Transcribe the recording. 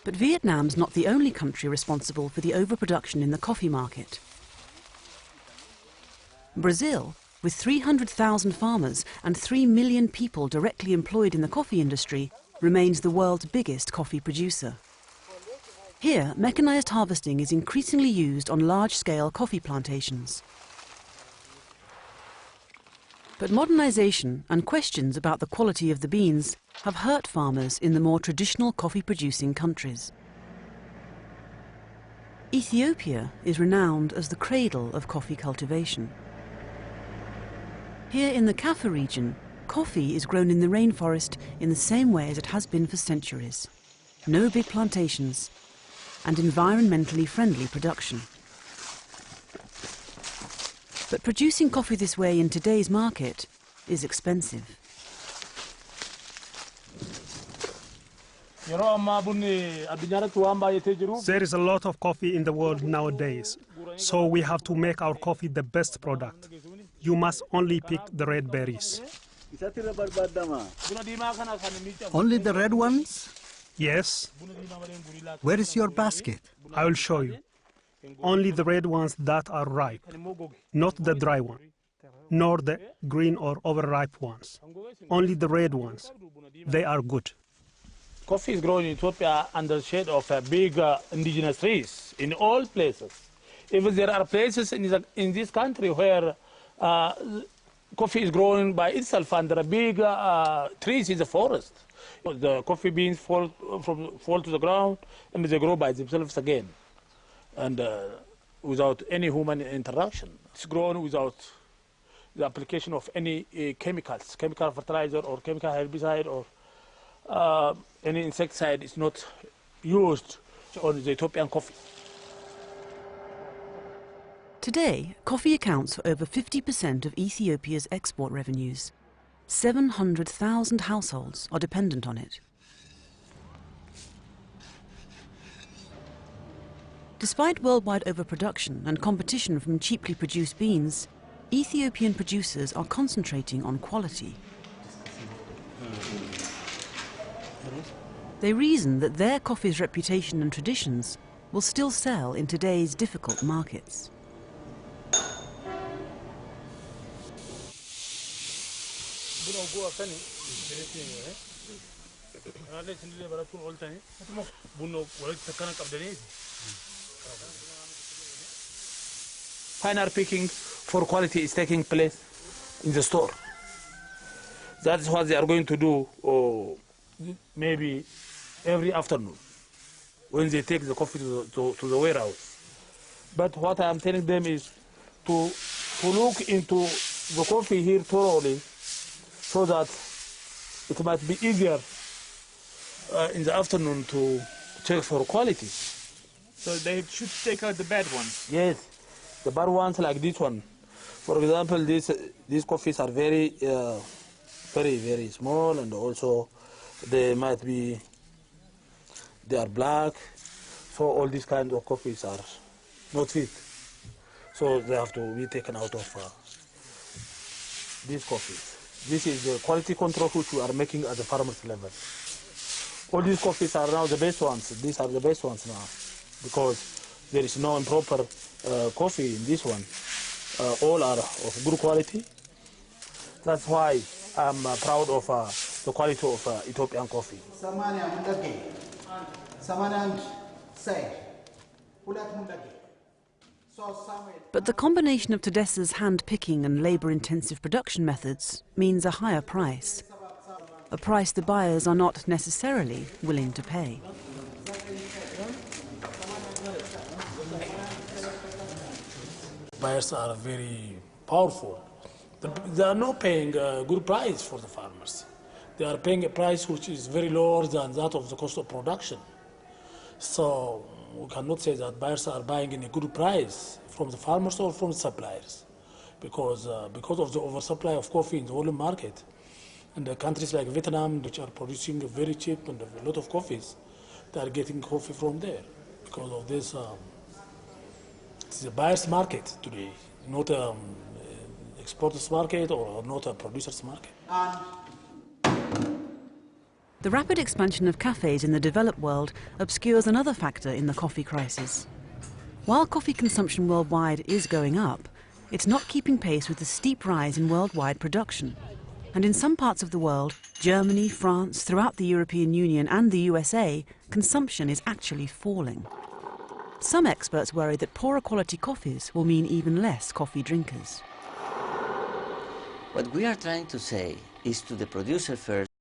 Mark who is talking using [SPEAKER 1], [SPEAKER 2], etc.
[SPEAKER 1] But Vietnam's not the only country responsible for the overproduction in the coffee market. Brazil, with 300,000 farmers and 3 million people directly employed in the coffee industry, remains the world's biggest coffee producer. Here, mechanized harvesting is increasingly used on large-scale coffee plantations. But modernization and questions about the quality of the beans have hurt farmers in the more traditional coffee-producing countries. Ethiopia is renowned as the cradle of coffee cultivation. Here in the Kaffa region, coffee is grown in the rainforest in the same way as it has been for centuries. No big plantations and environmentally friendly production. But producing coffee this way in today's market is expensive.
[SPEAKER 2] There is a lot of coffee in the world nowadays, so we have to make our coffee the best product. You must only pick the red berries.
[SPEAKER 3] Only the red ones?
[SPEAKER 2] Yes.
[SPEAKER 3] Where is your basket?
[SPEAKER 2] I will show you. Only the red ones that are ripe, not the dry one, nor the green or overripe ones. Only the red ones. They are good.
[SPEAKER 4] Coffee is grown in Ethiopia under the shade of big indigenous trees in all places. Even there are places in this country where coffee is grown by itself under big trees in the forest. The coffee beans fall to the ground and they grow by themselves again, and without any human interaction. It's grown without the application of any chemicals, chemical fertilizer or chemical herbicide or any insecticide is not used on the Ethiopian coffee.
[SPEAKER 1] Today, coffee accounts for over 50% of Ethiopia's export revenues. 700,000 households are dependent on it. Despite worldwide overproduction and competition from cheaply produced beans, Ethiopian producers are concentrating on quality. They reason that their coffee's reputation and traditions will still sell in today's difficult markets.
[SPEAKER 4] Finer picking for quality is taking place in the store. That is what they are going to do maybe every afternoon when they take the coffee to the warehouse. But what I am telling them is to look into the coffee here thoroughly so that it might be easier in the afternoon to check for quality.
[SPEAKER 5] So they should take out the bad ones?
[SPEAKER 4] Yes, the bad ones like this one. For example, these coffees are very, very small, and also they are black. So all these kinds of coffees are not fit. So they have to be taken out of these coffees. This is the quality control which we are making at the farmers level. All these coffees are now the best ones. These are the best ones now, because there is no improper coffee in this one. All are of good quality. That's why I'm proud of the quality of Ethiopian coffee.
[SPEAKER 1] But the combination of Tedessa's hand-picking and labour-intensive production methods means a higher price. A price the buyers are not necessarily willing to pay.
[SPEAKER 4] Buyers are very powerful. They are not paying a good price for the farmers. They are paying a price which is very lower than that of the cost of production. So we cannot say that buyers are buying in a good price from the farmers or from the suppliers, because of the oversupply of coffee in the whole market. And the countries like Vietnam, which are producing very cheap and a lot of coffees, they are getting coffee from there. Because of this, it's a buyer's market today, not an exporter's market or not a producer's market.
[SPEAKER 1] The rapid expansion of cafes in the developed world obscures another factor in the coffee crisis. While coffee consumption worldwide is going up, it's not keeping pace with the steep rise in worldwide production. And in some parts of the world, Germany, France, throughout the European Union and the USA, consumption is actually falling. Some experts worry that poorer quality coffees will mean even less coffee drinkers.
[SPEAKER 6] What we are trying to say is to the producer first,